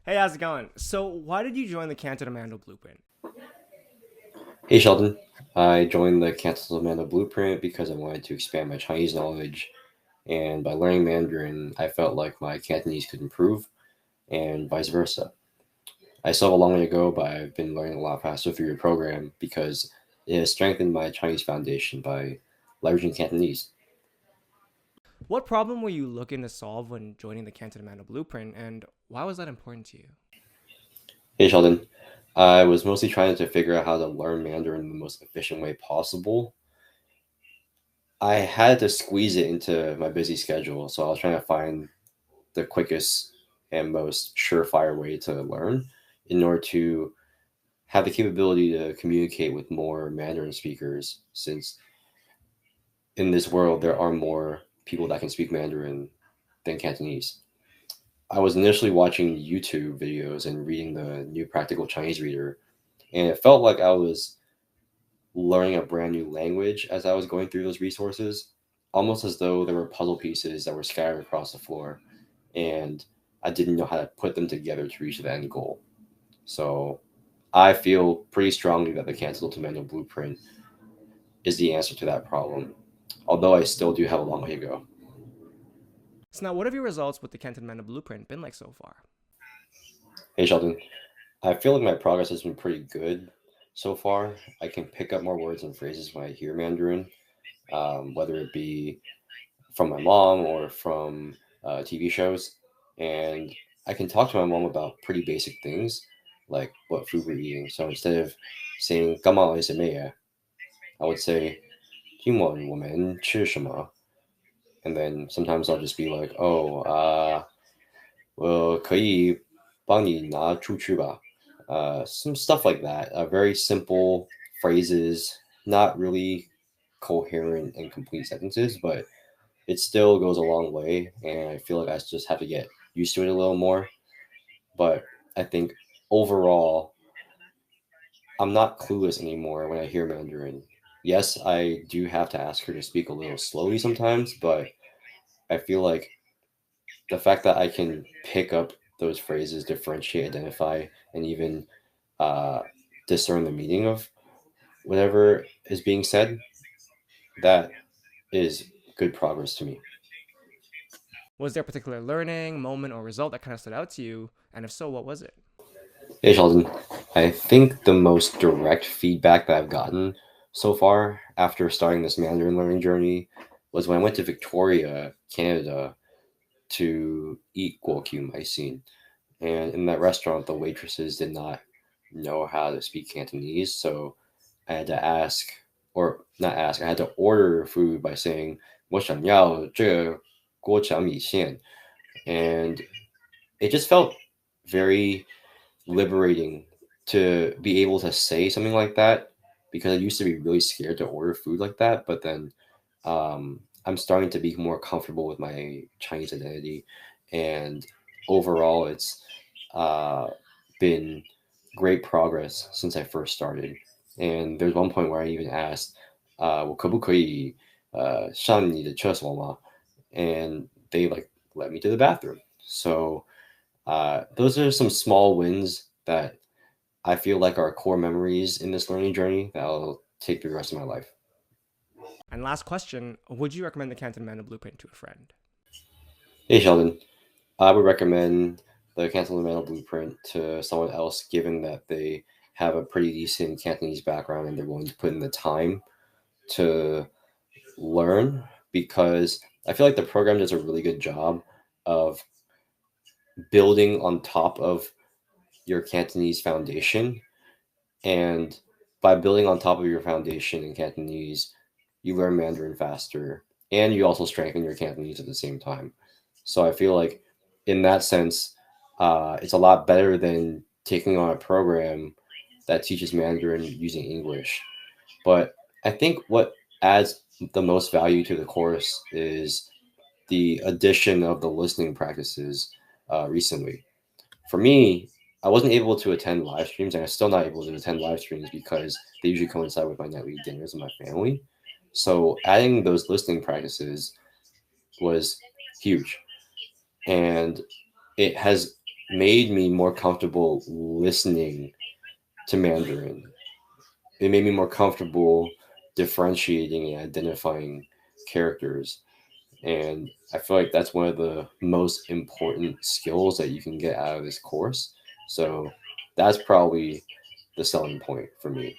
Hey, how's it going? So, why did you join the Canto to Mando Blueprint? Hey Sheldon, I joined the Canto Mando Blueprint because I wanted to expand my Chinese knowledge, and by learning Mandarin, I felt like my Cantonese could improve, and vice versa. I still have a long way to go, but I've been learning a lot faster through your program because it has strengthened my Chinese foundation by leveraging Cantonese. What problem were you looking to solve when joining the Canto to Mando Blueprint, and why was that important to you? Hey Sheldon, I was mostly trying to figure out how to learn Mandarin in the most efficient way possible. I had to squeeze it into my busy schedule, so I was trying to find the quickest and most surefire way to learn in order to have the capability to communicate with more Mandarin speakers, since in this world there are more people that can speak Mandarin than Cantonese. I was initially watching YouTube videos and reading the new Practical Chinese Reader, and it felt like I was learning a brand new language as I was going through those resources, almost as though there were puzzle pieces that were scattered across the floor, and I didn't know how to put them together to reach the end goal. So I feel pretty strongly that the Cancel to Mendo blueprint is the answer to that problem, although I still do have a long way to go. So, now what have your results with the Canto to Mando Blueprint been like so far? Hey, Sheldon, I feel like my progress has been pretty good so far. I can pick up more words and phrases when I hear Mandarin, whether it be from my mom or from TV shows. And I can talk to my mom about pretty basic things like what food we're eating. So instead of saying "干嘛是咩" I would say "今晚我们吃什么?" And then sometimes I'll just be like, "Oh, 我可以帮你拿出去吧." Some stuff like that. Very simple phrases, not really coherent and complete sentences, but it still goes a long way. And I feel like I just have to get used to it a little more. But I think overall, I'm not clueless anymore when I hear Mandarin. Yes, I do have to ask her to speak a little slowly sometimes, but I feel like the fact that I can pick up those phrases, differentiate, identify, and even uh, discern the meaning of whatever is being said, that is good progress to me. Was there a particular learning, moment, or result that kind of stood out to you? And if so, what was it? Hey, Sheldon. I think the most direct feedback that I've gotten so far after starting this Mandarin learning journey was when I went to Victoria, Canada, to eat guoqiu maixin. And in that restaurant, the waitresses did not know how to speak Cantonese, so I had to ask, or not ask, I had to order food by saying "我想要这个锅炒米线," and it just felt very liberating to be able to say something like that because I used to be really scared to order food like that, but then I'm starting to be more comfortable with my Chinese identity, and overall, it's uh, been great progress since I first started. And there's one point where I even asked, 我可不可以上你的厕所吗? And they like let me to the bathroom. So those are some small wins that I feel like are core memories in this learning journey that I'll take through the rest of my life. And last question, would you recommend the Canto to Mando Blueprint to a friend? Hey, Sheldon, I would recommend the Cantonese Mental Blueprint to someone else, given that they have a pretty decent Cantonese background and they're willing to put in the time to learn, because I feel like the program does a really good job of building on top of your Cantonese foundation. And by building on top of your foundation in Cantonese, you learn Mandarin faster and you also strengthen your Cantonese at the same time. So I feel like in that sense, it's a lot better than taking on a program that teaches Mandarin using English. But I think what adds the most value to the course is the addition of the listening practices recently. For me, I wasn't able to attend live streams, and I'm still not able to attend live streams because they usually coincide with my nightly dinners with my family. So adding those listening practices was huge, and it has made me more comfortable listening to Mandarin. It made me more comfortable differentiating and identifying characters. And I feel like that's one of the most important skills that you can get out of this course. So that's probably the selling point for me.